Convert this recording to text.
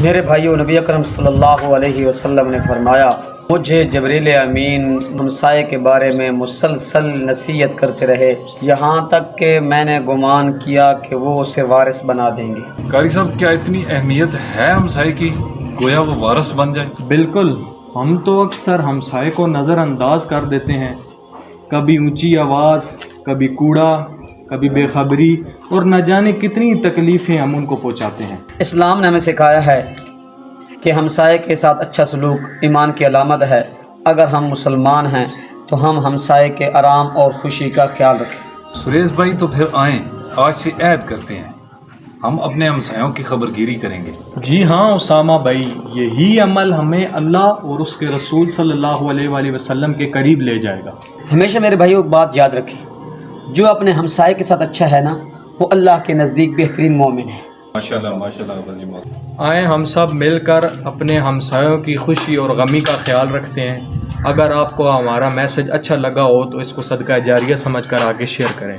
میرے بھائیو، نبی اکرم صلی اللہ علیہ وسلم نے فرمایا، مجھے جبریل امین ہمسائے کے بارے میں مسلسل نصیحت کرتے رہے یہاں تک کہ میں نے گمان کیا کہ وہ اسے وارث بنا دیں گے۔ قاری صاحب، کیا اتنی اہمیت ہے ہمسائے کی، گویا وہ وارث بن جائے؟ بالکل، ہم تو اکثر ہمسائے کو نظر انداز کر دیتے ہیں، کبھی اونچی آواز، کبھی کوڑا، کبھی بے خبری، اور نہ جانے کتنی تکلیفیں ہم ان کو پہنچاتے ہیں۔ اسلام نے ہمیں سکھایا ہے کہ ہمسائے کے ساتھ اچھا سلوک ایمان کی علامت ہے۔ اگر ہم مسلمان ہیں تو ہم ہمسائے کے آرام اور خوشی کا خیال رکھیں۔ سریش بھائی، تو پھر آئیں آج سے عہد کرتے ہیں، ہم اپنے ہمسایوں کی خبرگیری کریں گے۔ جی ہاں اسامہ بھائی، یہی عمل ہمیں اللہ اور اس کے رسول صلی اللہ علیہ وآلہ وسلم کے قریب لے جائے گا۔ ہمیشہ میرے بھائیو بات یاد رکھیں، جو اپنے ہمسائے کے ساتھ اچھا ہے نا، وہ اللہ کے نزدیک بہترین مومن ہے۔ ماشاءاللہ ماشاءاللہ۔ آئیں ہم سب مل کر اپنے ہمسایوں کی خوشی اور غمی کا خیال رکھتے ہیں۔ اگر آپ کو ہمارا میسج اچھا لگا ہو تو اس کو صدقہ جاریہ سمجھ کر آگے شیئر کریں۔